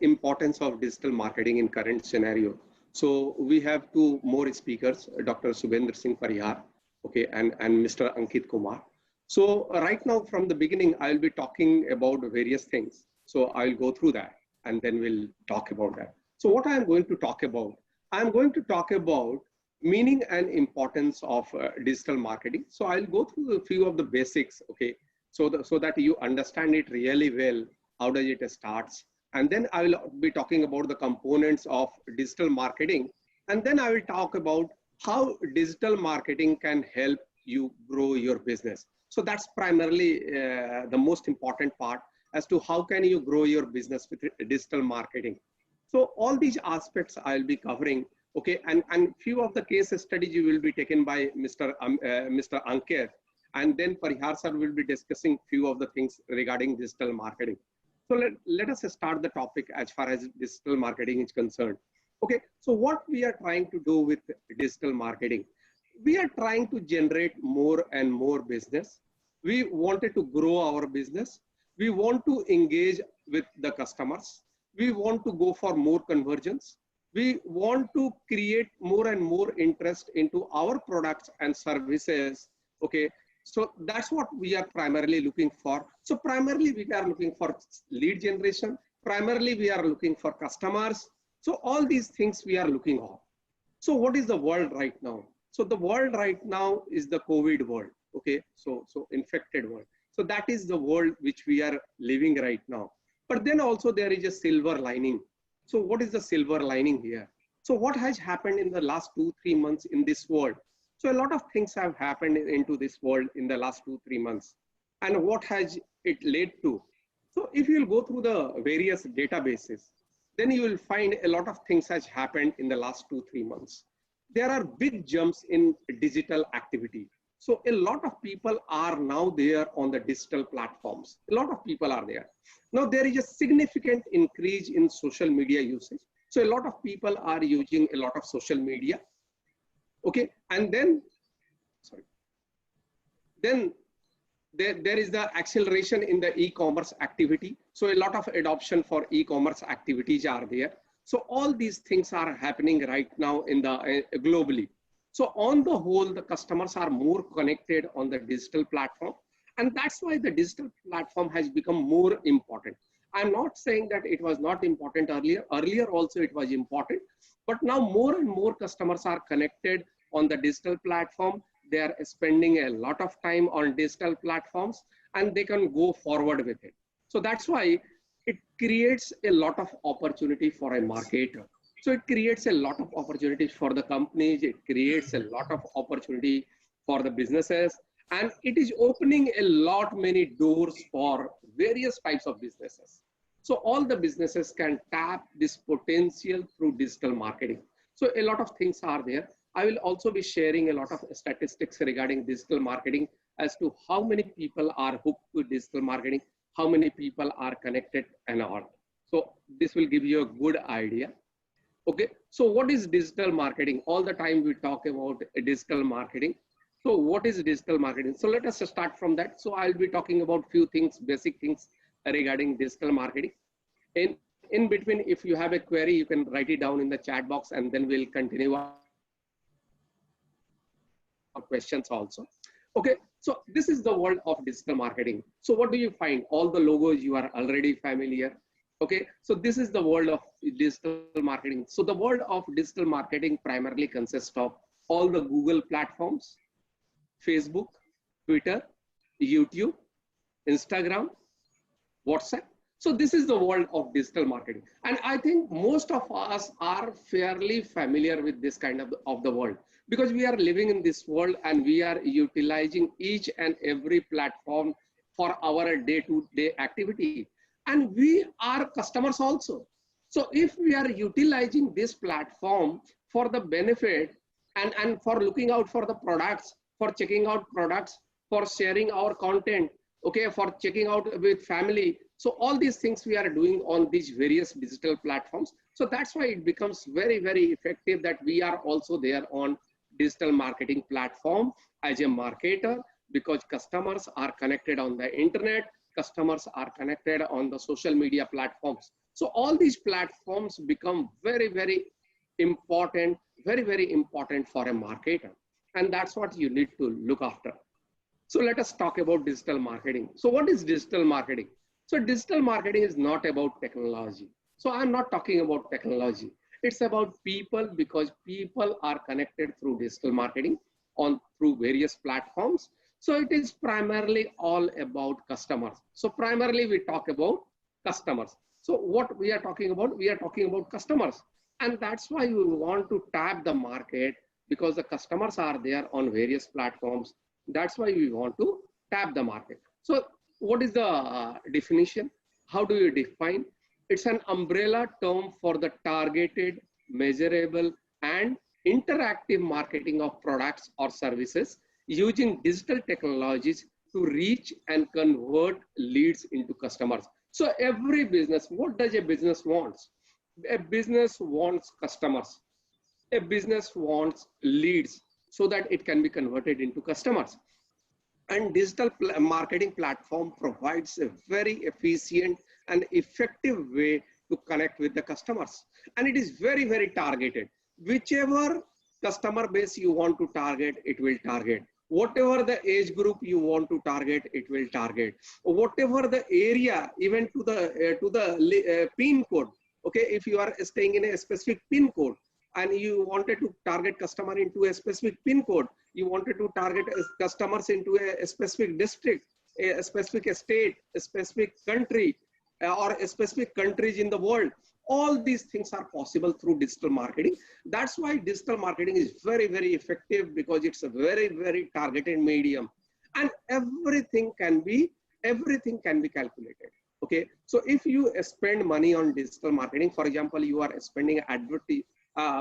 importance of digital marketing in current scenario. So we have two more speakers, Dr. Subhendra Singh Parihar, okay, and Mr. Ankit Kumar. So right now from the beginning, I'll be talking about various things. So I'll go through that and then we'll talk about that. So what I'm going to talk about, I'm going to talk about meaning and importance of digital marketing. So I'll go through a few of the basics, okay, so that you understand it really well. How does it starts? And then I will be talking about the components of digital marketing. And then I will talk about how digital marketing can help you grow your business. So that's primarily the most important part as to how can you grow your business with digital marketing. So all these aspects I'll be covering, okay, and few of the case studies will be taken by Mr. Ankit, and then Parihar sir will be discussing few of the things regarding digital marketing. So let us start the topic as far as digital marketing is concerned. Okay, so what we are trying to do with digital marketing, we are trying to generate more and more business. We wanted to grow our business. We want to engage with the customers. We want to go for more conversions. We want to create more and more interest into our products and services. Okay, so that's what we are primarily looking for. So primarily we are looking for lead generation. Primarily we are looking for customers. So all these things we are looking on. So what is the world right now? So the world right now is the COVID world. Okay, so infected world. So that is the world which we are living right now. But then also there is a silver lining. So what is the silver lining here? So what has happened in the last 2-3 months in this world? So a lot of things have happened into this world in the last 2-3 months. And what has it led to? So if you will go through the various databases, then you will find a lot of things has happened in the last 2-3 months. There are big jumps in digital activity. So a lot of people are now there on the digital platforms. A lot of people are there. Now there is a significant increase in social media usage. So a lot of people are using a lot of social media. Okay, and then, then there is the acceleration in the e-commerce activity. So a lot of adoption for e-commerce activities are there. So all these things are happening right now in the globally. So on the whole, the customers are more connected on the digital platform. And that's why the digital platform has become more important. I'm not saying that it was not important earlier. Earlier also it was important. But now more and more customers are connected on the digital platform. They are spending a lot of time on digital platforms and they can go forward with it. So that's why it creates a lot of opportunity for a marketer. So it creates a lot of opportunities for the companies. It creates a lot of opportunity for the businesses, and it is opening a lot many doors for various types of businesses. So all the businesses can tap this potential through digital marketing. So a lot of things are there. I will also be sharing a lot of statistics regarding digital marketing as to how many people are hooked to digital marketing, how many people are connected and all. So this will give you a good idea. Okay, so what is digital marketing? All the time we talk about digital marketing. So what is digital marketing? So let us start from that. So I'll be talking about few things, basic things regarding digital marketing. In between, if you have a query, you can write it down in the chat box and then we'll continue our questions also. Okay, so this is the world of digital marketing. So what do you find? All the logos you are already familiar. Okay, so this is the world of digital marketing. So the world of digital marketing primarily consists of all the Google platforms, Facebook, Twitter, YouTube, Instagram, WhatsApp. So this is the world of digital marketing. And I think most of us are fairly familiar with this kind of the world because we are living in this world and we are utilizing each and every platform for our day-to-day activity. And we are customers also. So if we are utilizing this platform for the benefit and for looking out for the products, for checking out products, for sharing our content, okay, for checking out with family. So all these things we are doing on these various digital platforms. So that's why it becomes very, very effective that we are also there on digital marketing platform as a marketer, because customers are connected on the internet. Customers are connected on the social media platforms. So all these platforms become very, very important, very, very important for a marketer. And that's what you need to look after. So let us talk about digital marketing. So what is digital marketing? So digital marketing is not about technology. So I'm not talking about technology. It's about people, because people are connected through digital marketing on through various platforms. So it is primarily all about customers. So primarily we talk about customers. So what we are talking about? We are talking about customers. And that's why we want to tap the market, because the customers are there on various platforms. That's why we want to tap the market. So what is the definition? How do you define? It's an umbrella term for the targeted, measurable, and interactive marketing of products or services using digital technologies to reach and convert leads into customers. So every business, what does a business wants? A business wants customers. A business wants leads so that it can be converted into customers. And digital marketing platform provides a very efficient and effective way to connect with the customers. And it is very, very targeted. Whichever customer base you want to target, it will target. Whatever the age group you want to target, it will target. Whatever the area, even to the pin code. Okay, if you are staying in a specific pin code and you wanted to target customer into a specific pin code, you wanted to target customers into a specific district, a specific state, a specific country, or a specific countries in the world. All these things are possible through digital marketing. That's why digital marketing is very, very effective, because it's a very, very targeted medium, and everything can be calculated. Okay, so if you spend money on digital marketing, for example, you are spending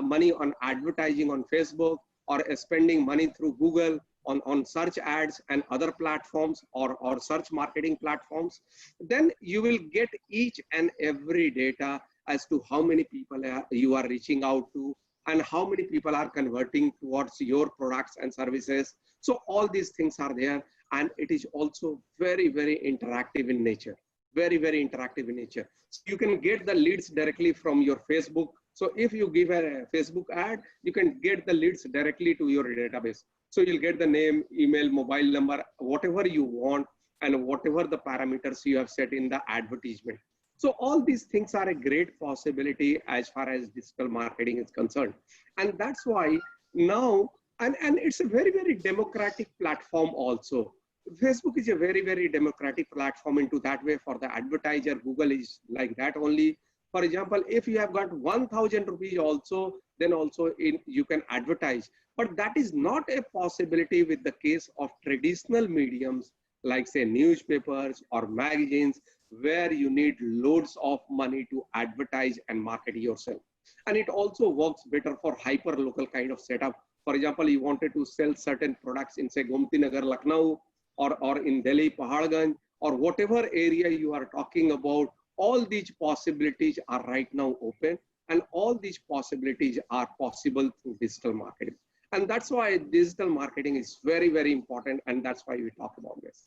money on advertising on Facebook, or spending money through Google on search ads and other platforms, or search marketing platforms, then you will get each and every data as to how many people you are reaching out to, and how many people are converting towards your products and services. So all these things are there, and it is also very, very interactive in nature, very, very interactive in nature. So you can get the leads directly from your Facebook. So if you give a Facebook ad, you can get the leads directly to your database. So you'll get the name, email, mobile number, whatever you want, and whatever the parameters you have set in the advertisement. So all these things are a great possibility as far as digital marketing is concerned. And that's why now, and it's a very, very democratic platform also. Facebook is a very, very democratic platform into that way for the advertiser. Google is like that only. For example, if you have got 1,000 rupees also, then also you can advertise. But that is not a possibility with the case of traditional mediums like say newspapers or magazines, where you need loads of money to advertise and market yourself. And it also works better for hyper local kind of setup. For example, you wanted to sell certain products in say Gomti Nagar, Lucknow, or in Delhi, Paharganj, or whatever area you are talking about. All these possibilities are right now open, and all these possibilities are possible through digital marketing. And that's why digital marketing is very, very important, and that's why we talk about this.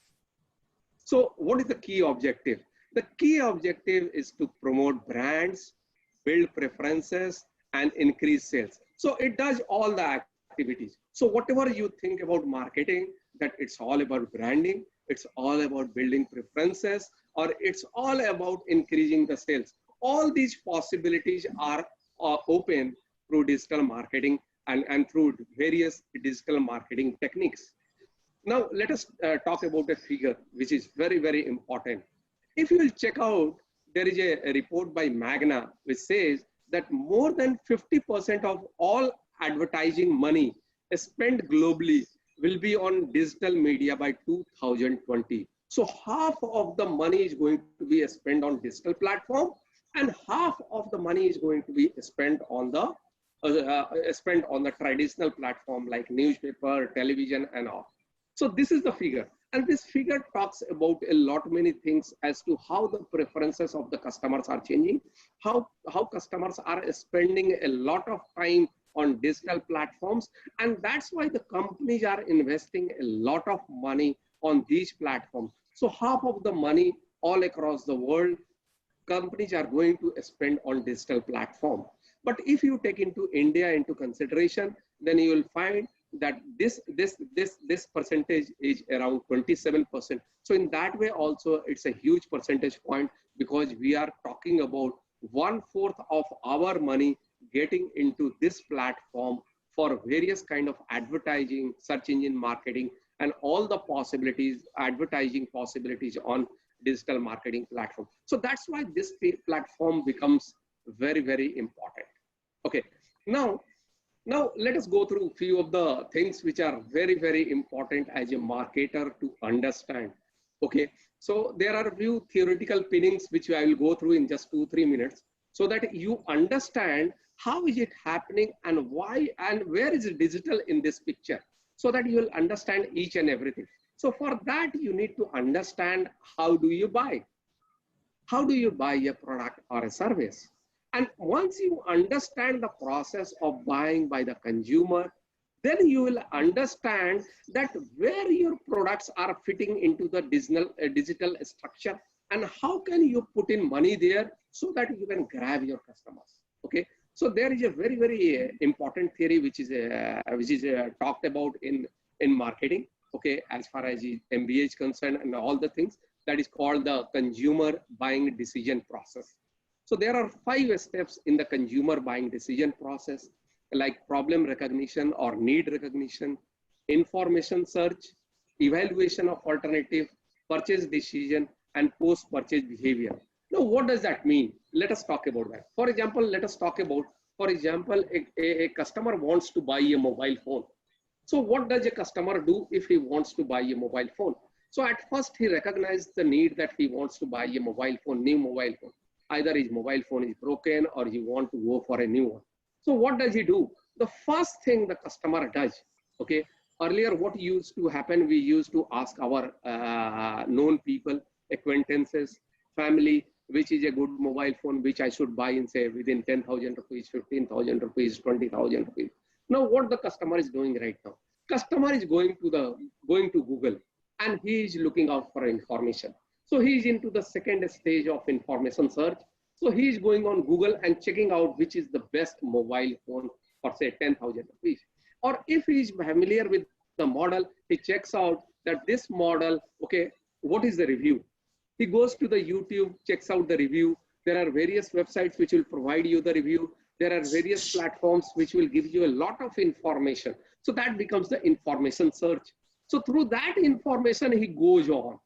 So what is the key objective? The key objective is to promote brands, build preferences, and increase sales. So it does all the activities. So whatever you think about marketing, that it's all about branding, it's all about building preferences, or it's all about increasing the sales. All these possibilities are open through digital marketing and through various digital marketing techniques. Now, let us talk about a figure which is very, very important. If you will check out, there is a report by Magna which says that more than 50% of all advertising money spent globally will be on digital media by 2020. So half of the money is going to be spent on digital platform, and half of the money is going to be spent on the traditional platform like newspaper, television, and all. So this is the figure, and this figure talks about a lot many things as to how the preferences of the customers are changing, how customers are spending a lot of time on digital platforms, and that's why the companies are investing a lot of money on these platforms. So half of the money all across the world companies are going to spend on digital platform. But if you take into India into consideration, then you will find that this percentage is around 27%. So in that way also it's a huge percentage point, because we are talking about 1/4 of our money getting into this platform for various kind of advertising, search engine marketing, and all the possibilities, advertising possibilities on digital marketing platform. So that's why this platform becomes very, very important. Okay, now let us go through a few of the things which are very, very important as a marketer to understand. Okay, so there are a few theoretical pinnings which I will go through in just 2-3 minutes, so that you understand how is it happening and why and where is digital in this picture, so that you will understand each and everything. So for that, you need to understand how do you buy? How do you buy a product or a service? And once you understand the process of buying by the consumer, then you will understand that where your products are fitting into the digital structure, and how can you put in money there so that you can grab your customers. Okay, so there is a very, very important theory which is talked about in marketing. Okay, as far as MBA is concerned and all the things, that is called the consumer buying decision process. So there are 5 steps in the consumer buying decision process, like problem recognition or need recognition, information search, evaluation of alternative, purchase decision, and post-purchase behavior. Now, what does that mean? Let us talk about that. For example, let us talk about, for example, a customer wants to buy a mobile phone. So what does a customer do if he wants to buy a mobile phone? So at first he recognizes the need that he wants to buy a mobile phone, new mobile phone. Either his mobile phone is broken or he wants to go for a new one. So what does he do? The first thing the customer does, okay, earlier what used to happen, we used to ask our known people, acquaintances, family, which is a good mobile phone, which I should buy in, say, within 10,000 rupees, 15,000 rupees, 20,000 rupees. Now what the customer is doing right now? Customer is going to Google, and he is looking out for information. So he is into the second stage of information search. So he is going on Google and checking out which is the best mobile phone for, say, 10,000 rupees. Or if he is familiar with the model, he checks out that this model, okay, what is the review? He goes to the YouTube, checks out the review. There are various websites which will provide you the review. There are various platforms which will give you a lot of information. So that becomes the information search. So through that information, he goes on.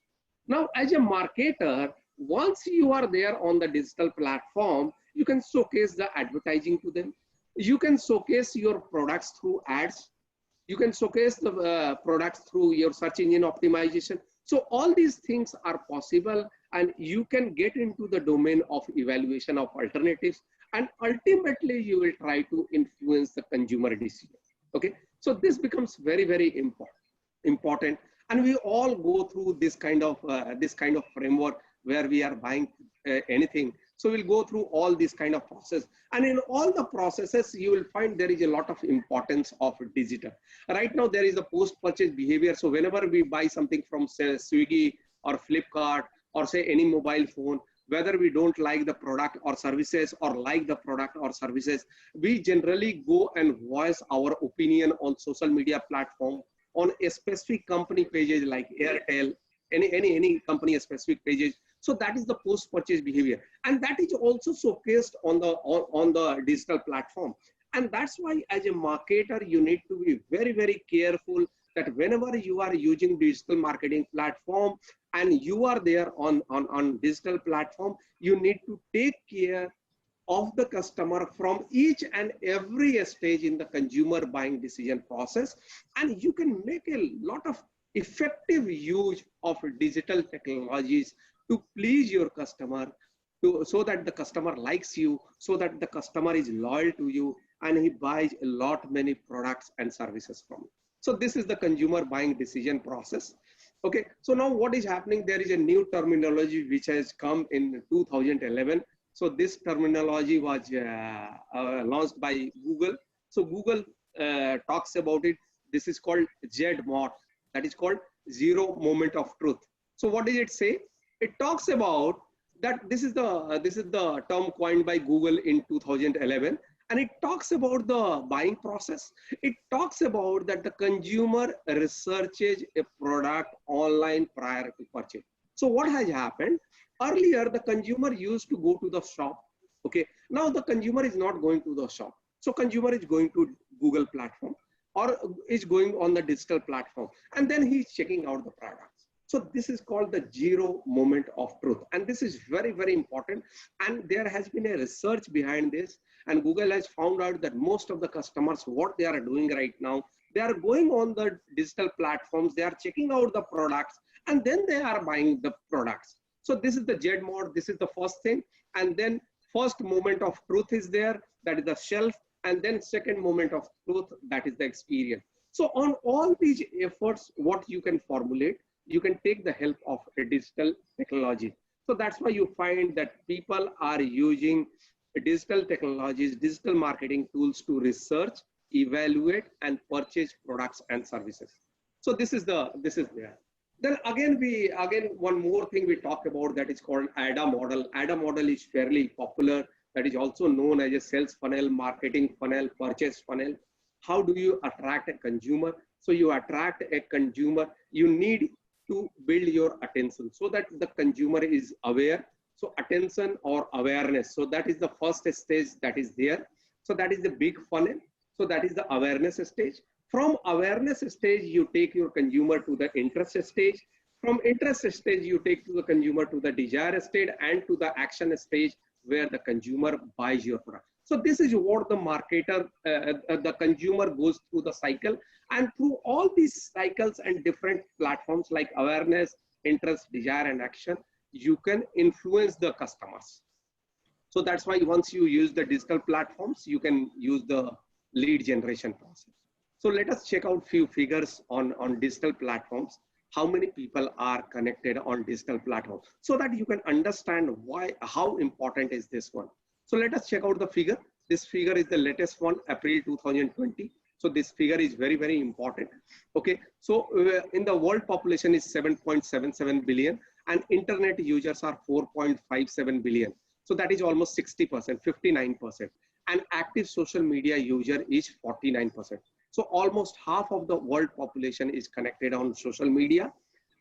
Now, as a marketer, once you are there on the digital platform, you can showcase the advertising to them. You can showcase your products through ads. You can showcase the products through your search engine optimization. So all these things are possible, and you can get into the domain of evaluation of alternatives, and ultimately you will try to influence the consumer decision. Okay, so this becomes very, very important. And we all go through this kind of framework where we are buying anything. So we'll go through all this kind of process. And in all the processes, you will find there is a lot of importance of digital. Right now, there is a post-purchase behavior. So whenever we buy something from, say, Swiggy or Flipkart or, say, any mobile phone, whether we don't like the product or services or like the product or services, we generally go and voice our opinion on social media platform, on a specific company pages like Airtel, any company specific pages. So that is the post-purchase behavior, and that is also showcased on the digital platform. And that's why, as a marketer, you need to be very, very careful that whenever you are using digital marketing platform and you are there on digital platform, you need to take care of the customer from each and every stage in the consumer buying decision process. And you can make a lot of effective use of digital technologies to please your customer, so that the customer likes you, so that the customer is loyal to you, and he buys a lot many products and services from you. So this is the consumer buying decision process. Okay, so now what is happening? There is a new terminology which has come in 2011. So this terminology was launched by Google. So Google talks about it. This is called ZMOT. That is called zero moment of truth. So what does it say? It talks about that this is the term coined by Google in 2011, and it talks about the buying process. It talks about that the consumer researches a product online prior to purchase. So what has happened? Earlier, the consumer used to go to the shop. Okay, now the consumer is not going to the shop. So consumer is going to Google platform or is going on the digital platform, and then he's checking out the products. So this is called the zero moment of truth. And this is very, very important. And there has been a research behind this. And Google has found out that most of the customers, what they are doing right now, they are going on the digital platforms, they are checking out the products, and then they are buying the products. So this is the Z mod, this is the first thing. And then first moment of truth is there, that is the shelf. And then second moment of truth, that is the experience. So on all these efforts, what you can formulate, you can take the help of a digital technology. So that's why you find that people are using digital technologies, digital marketing tools to research, evaluate, and purchase products and services. So this is there. Then again one more thing we talk about, that is called ADA model. ADA model is fairly popular. That is also known as a sales funnel, marketing funnel, purchase funnel. How do you attract a consumer? So you attract a consumer, you need to build your attention so that the consumer is aware. So attention or awareness. So that is the first stage that is there. So that is the big funnel. So that is the awareness stage. From awareness stage, you take your consumer to the interest stage. From interest stage, you take to the consumer to the desire stage and to the action stage where the consumer buys your product. So this is what the marketer, the consumer goes through the cycle, and through all these cycles and different platforms like awareness, interest, desire, and action, you can influence the customers. So that's why once you use the digital platforms, you can use the lead generation process. So let us check out few figures on digital platforms. How many people are connected on digital platforms, so that you can understand how important is this one. So let us check out the figure. This figure is the latest one, April 2020. So this figure is very, very important. Okay, so in the world population is 7.77 billion and internet users are 4.57 billion. So that is almost 60%, 59%. And active social media user is 49%. So almost half of the world population is connected on social media,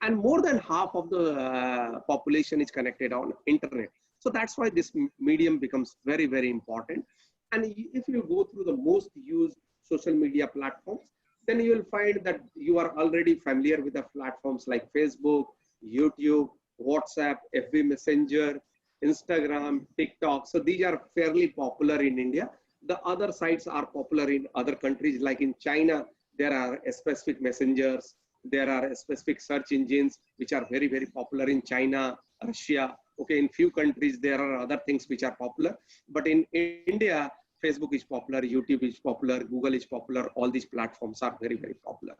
and more than half of the population is connected on internet. So that's why this medium becomes very, very important. And if you go through the most used social media platforms, then you will find that you are already familiar with the platforms like Facebook, YouTube, WhatsApp, FB Messenger, Instagram, TikTok. So these are fairly popular in India. The other sites are popular in other countries, like in China, there are specific messengers, there are specific search engines, which are very, very popular in China, Russia. Okay, in few countries, there are other things which are popular. But in India, Facebook is popular, YouTube is popular, Google is popular. All these platforms are very, very popular.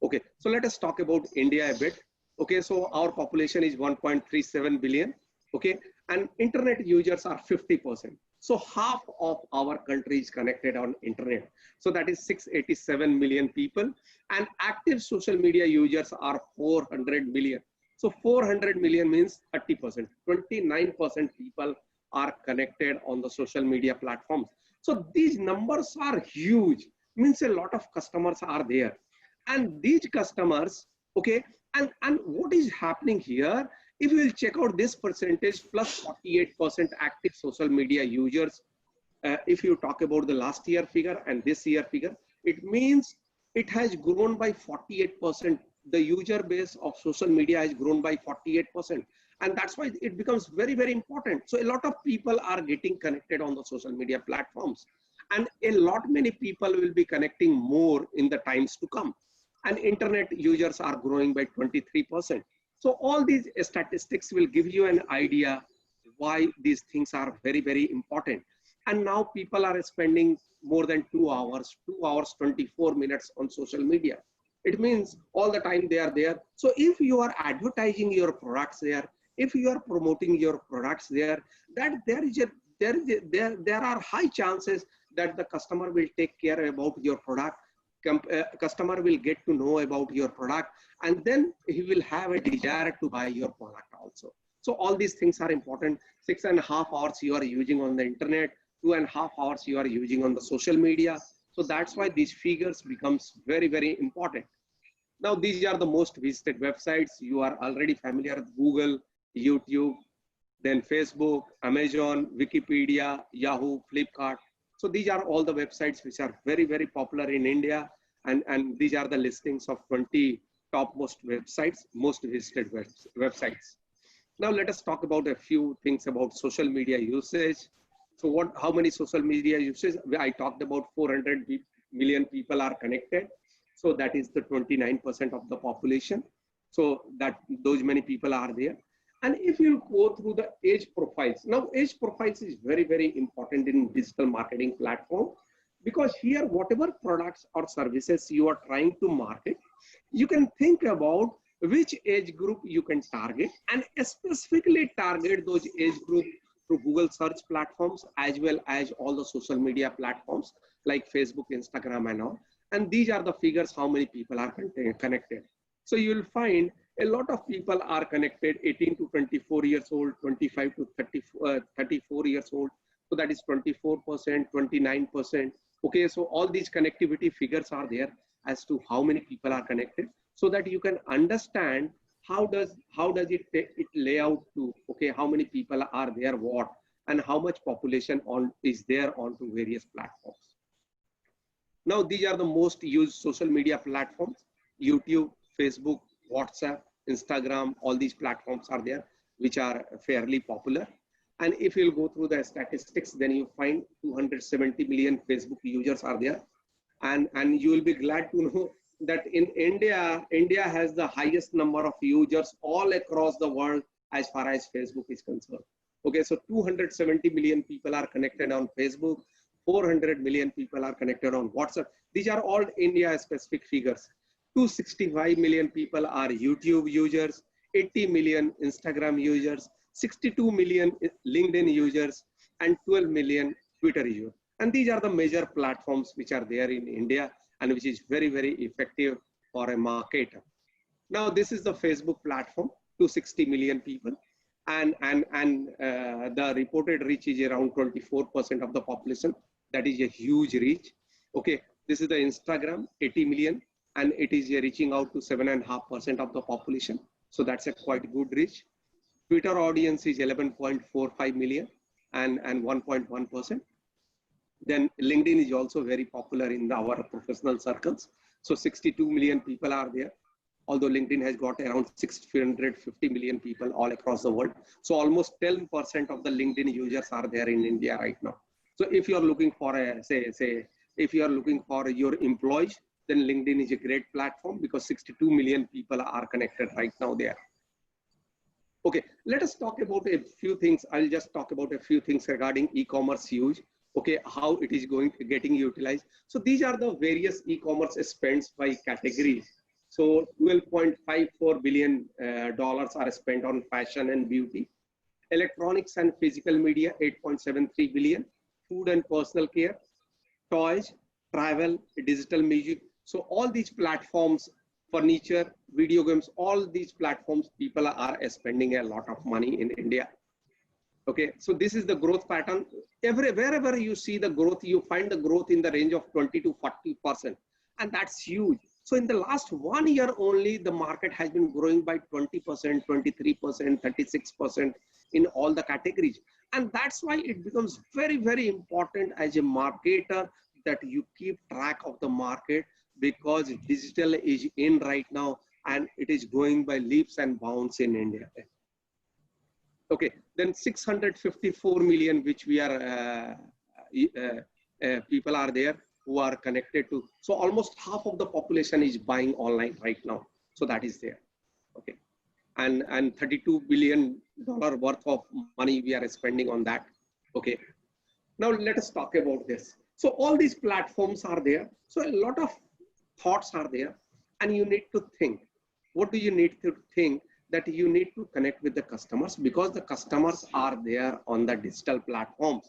Okay, so let us talk about India a bit. Okay, so our population is 1.37 billion. Okay, and internet users are 50%. So half of our country is connected on internet. So that is 687 million people, and active social media users are 400 million. So 400 million means 30%, 29% people are connected on the social media platforms. So these numbers are huge, means a lot of customers are there. And these customers, okay, and what is happening here, if you will check out this percentage plus 48% active social media users, if you talk about the last year figure and this year figure, it means it has grown by 48%. The user base of social media has grown by 48%. And that's why it becomes very, very important. So a lot of people are getting connected on the social media platforms. And many people will be connecting more in the times to come. And internet users are growing by 23%. So all these statistics will give you an idea why these things are very, very important. And now people are spending more than 2 hours, 24 minutes on social media. It means all the time they are there. So if you are advertising your products there, if you are promoting your products there, that there are high chances that the customer will take care about your product. Customer will get to know about your product, and then he will have a desire to buy your product also. So all these things are important. 6.5 hours you are using on the internet, 2.5 hours you are using on the social media. So that's why these figures becomes very, very important. Now, these are the most visited websites. You are already familiar with Google, YouTube, then Facebook, Amazon, Wikipedia, Yahoo, Flipkart. So these are all the websites which are very, very popular in India. And these are the listings of 20 topmost websites, most visited websites. Now let us talk about a few things about social media usage. So how many social media usage? I talked about 400 million people are connected. So that is the 29% of the population. So that those many people are there. And if you go through the age profiles, now age profiles is very, very important in digital marketing platform, because here, whatever products or services you are trying to market, you can think about which age group you can target, and specifically target those age group through Google search platforms, as well as all the social media platforms like Facebook, Instagram, and all. And these are the figures, how many people are connected. So you will find a lot of people are connected, 18 to 24 years old, 25 to 34 years old. So that is 24%, 29%. Okay, so all these connectivity figures are there as to how many people are connected, so that you can understand how does it lay out to, okay, how many people are there, what, and how much population is there onto various platforms. Now, these are the most used social media platforms: YouTube, Facebook, WhatsApp, Instagram. All these platforms are there, which are fairly popular. And if you'll go through the statistics, then you find 270 million Facebook users are there. And you will be glad to know that in India has the highest number of users all across the world as far as Facebook is concerned. Okay, so 270 million people are connected on Facebook, 400 million people are connected on WhatsApp. These are all India specific figures. 265 million people are YouTube users, 80 million Instagram users, 62 million LinkedIn users, and 12 million Twitter users. And these are the major platforms which are there in India, and which is very, very effective for a marketer. Now, this is the Facebook platform, 260 million people. And the reported reach is around 24% of the population. That is a huge reach. Okay, this is the Instagram, 80 million, and it is reaching out to 7.5% of the population. So that's a quite good reach. Twitter audience is 11.45 million and 1.1%. Then LinkedIn is also very popular in our professional circles. So 62 million people are there, although LinkedIn has got around 650 million people all across the world. So almost 10% of the LinkedIn users are there in India right now. So if you are looking for if you are looking for your employees, then LinkedIn is a great platform, because 62 million people are connected right now there. Okay, let us talk about a few things. I'll just talk about a few things regarding e-commerce use. Okay, how it is getting utilized. So these are the various e-commerce spends by categories. So $12.54 billion are spent on fashion and beauty. Electronics and physical media, 8.73 billion. Food and personal care, toys, travel, digital music. So all these platforms, furniture, video games, all these platforms, people are spending a lot of money in India. Okay, so this is the growth pattern. Wherever you see the growth, you find the growth in the range of 20 to 40%. And that's huge. So in the last 1 year only, the market has been growing by 20%, 23%, 36% in all the categories. And that's why it becomes very, very important as a marketer that you keep track of the market, because digital is in right now and it is going by leaps and bounds in India. Okay, then 654 million, which we are people are there who are connected to. So almost half of the population is buying online right now. So that is there. Okay, and $32 billion worth of money we are spending on that. Okay, now let us talk about this. So all these platforms are there. So a lot of thoughts are there, and you need to think. What do you need to think? That you need to connect with the customers, because the customers are there on the digital platforms.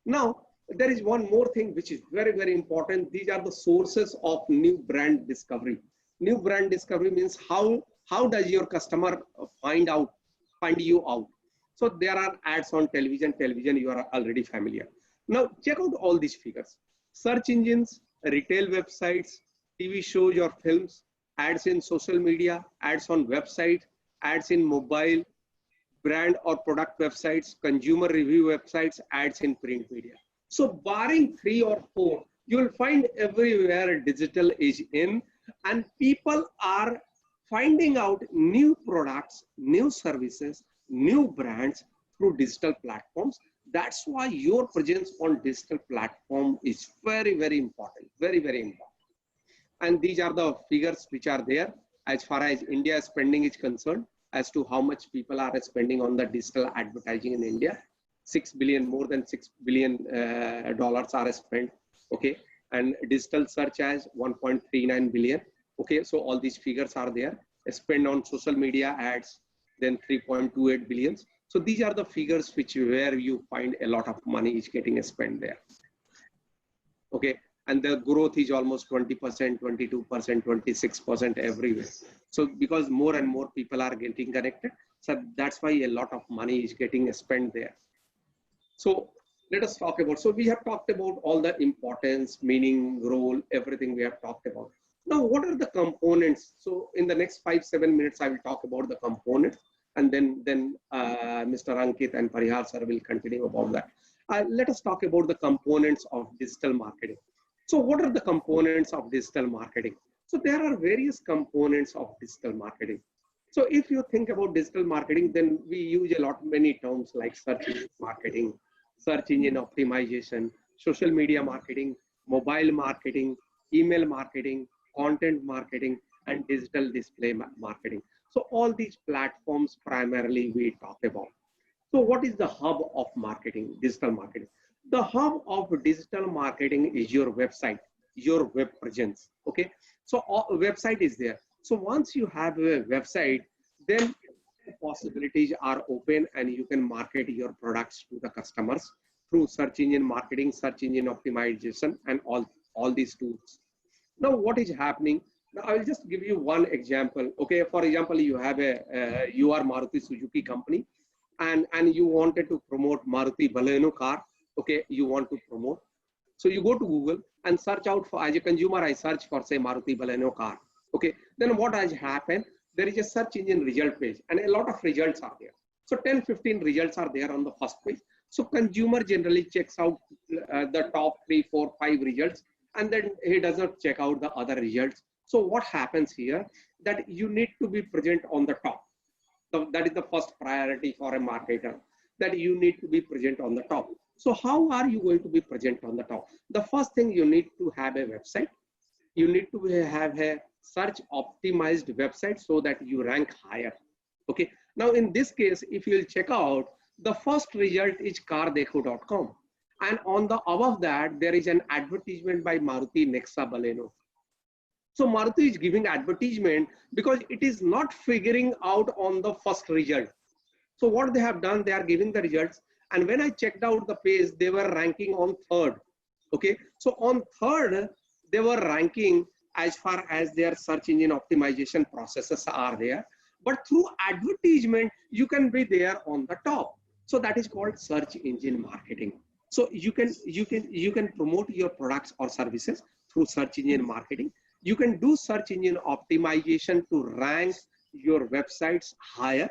Now, there is one more thing which is very, very important. These are the sources of new brand discovery. New brand discovery means how does your customer find out find you out. So there are ads on television. Television, you are already familiar. Now check out all these figures. Search engines, retail websites, TV shows or films, ads in social media, ads on website, ads in mobile, brand or product websites, consumer review websites, ads in print media. So barring 3 or 4, you will find everywhere digital is in, and people are finding out new products, new services, new brands through digital platforms. That's why your presence on digital platform is very, very important, very, very important. And these are the figures which are there as far as India spending is concerned, as to how much people are spending on the digital advertising in India. 6 billion, more than $6 billion dollars are spent. Okay. And digital search as 1.39 billion. Okay. So all these figures are there. Spend on social media ads, then 3.28 billions. So these are the figures where you find a lot of money is getting spent there. Okay. And the growth is almost 20%, 22%, 26% everywhere. So because more and more people are getting connected, so that's why a lot of money is getting spent there. So let us talk about, so we have talked about all the importance, meaning, role, everything we have talked about. Now, what are the components? So in the next 5-7 minutes, I will talk about the components, and then Mr. Ankit and Parihar sir will continue about that. Let us talk about the components of digital marketing. So what are the components of digital marketing? So there are various components of digital marketing. So if you think about digital marketing, then we use a lot, many terms like search engine marketing, search engine optimization, social media marketing, mobile marketing, email marketing, content marketing, and digital display marketing. So all these platforms primarily we talk about. So what is the hub of marketing, digital marketing? The hub of digital marketing is your website, your web presence. Okay. So a website is there. So once you have a website, then possibilities are open and you can market your products to the customers through search engine marketing, search engine optimization, and all these tools. Now, what is happening? Now, I will just give you one example. Okay. For example, you have you are Maruti Suzuki company, and you wanted to promote Maruti Baleno car. Okay, you want to promote. So you go to Google and search out for, as a consumer, I search for say Maruti Baleno car. Okay, then what has happened? There is a search engine result page and a lot of results are there. So 10-15 results are there on the first page. So consumer generally checks out the top 3, 4, 5 results, and then he does not check out the other results. So what happens here? That you need to be present on the top. So that is the first priority for a marketer, that you need to be present on the top. So how are you going to be present on the top? The first thing, you need to have a website. You need to have a search optimized website so that you rank higher. Okay. Now in this case, if you'll check out, the first result is cardekho.com. And on the above that, there is an advertisement by Maruti Nexa Baleno. So Maruti is giving advertisement because it is not figuring out on the first result. So what they have done, they are giving the results. And when I checked out the page, they were ranking on 3rd. Okay. So on 3rd, they were ranking as far as their search engine optimization processes are there. But through advertisement, you can be there on the top. So that is called search engine marketing. So you can promote your products or services through search engine marketing. You can do search engine optimization to rank your websites higher.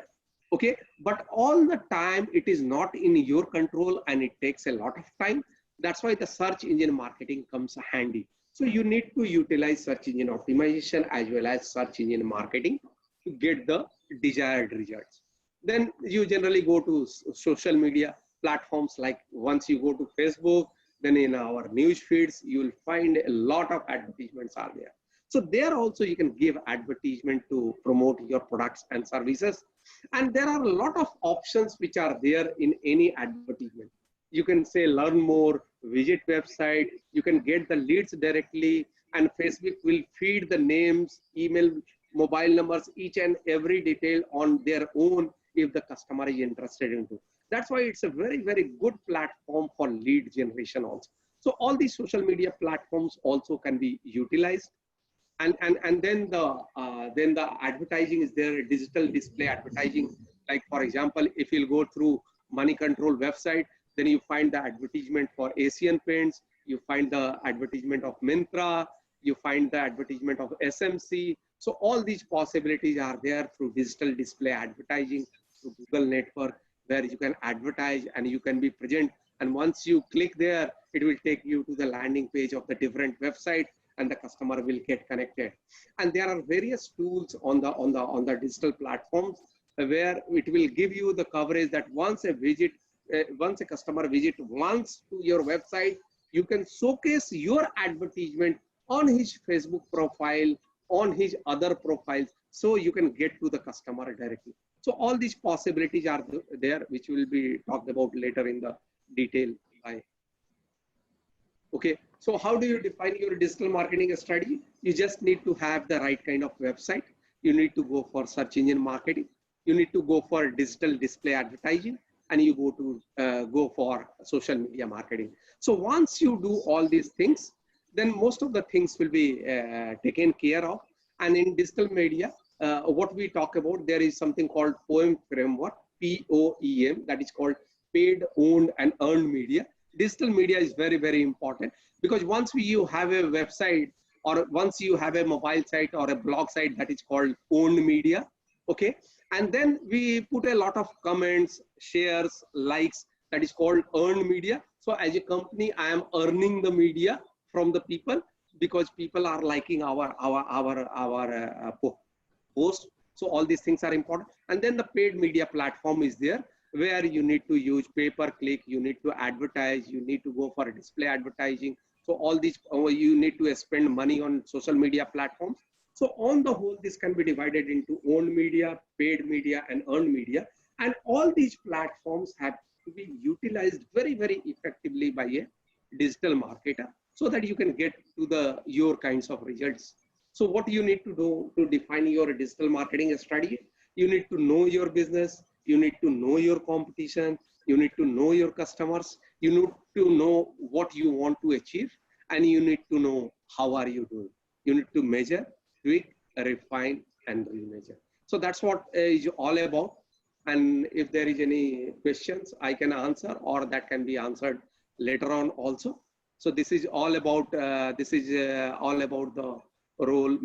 Okay, but all the time it is not in your control and it takes a lot of time. That's why the search engine marketing comes handy. So you need to utilize search engine optimization as well as search engine marketing to get the desired results. Then you generally go to social media platforms, like once you go to Facebook, then in our news feeds, you will find a lot of advertisements are there. So there also you can give advertisement to promote your products and services. And there are a lot of options which are there in any advertisement. You can say learn more, visit website, you can get the leads directly, and Facebook will feed the names, email, mobile numbers, each and every detail on their own if the customer is interested into. That's why it's a very, very good platform for lead generation also. So all these social media platforms also can be utilized. And then the advertising is there, digital display advertising. Like for example, if you'll go through Money Control website, then you find the advertisement for Asian Paints, you find the advertisement of Myntra, you find the advertisement of SMC. So all these possibilities are there through digital display advertising, through Google network, where you can advertise and you can be present. And once you click there, it will take you to the landing page of the different website, and the customer will get connected. And there are various tools on the digital platforms where it will give you the coverage that once a customer visit once to your website, you can showcase your advertisement on his Facebook profile, on his other profiles, so you can get to the customer directly. So all these possibilities are there, which will be talked about later in the detail. Okay, so how do you define your digital marketing strategy? You just need to have the right kind of website. You need to go for search engine marketing. You need to go for digital display advertising, and you go for social media marketing. So once you do all these things, then most of the things will be taken care of. And in digital media, what we talk about, there is something called POEM framework, POEM, that is called paid, owned, and earned media. Digital media is very, very important, because once you have a website, or once you have a mobile site or a blog site, that is called owned media. Okay, and then we put a lot of comments, shares, likes, that is called earned media. So as a company, I am earning the media from the people, because people are liking our post. So all these things are important. And then the paid media platform is there, where you need to use pay-per-click, you need to advertise, you need to go for display advertising. So all these, you need to spend money on social media platforms. So on the whole, this can be divided into owned media, paid media, and earned media. And all these platforms have to be utilized very, very effectively by a digital marketer, so that you can get to your kinds of results. So what you need to do to define your digital marketing strategy? You need to know your business, you need to know your competition, you need to know your customers, you need to know what you want to achieve, and you need to know how are you doing. You need to measure, tweak, refine, and remeasure. So that's what is all about. And if there is any questions, I can answer, or that can be answered later on also. So this is all about the role.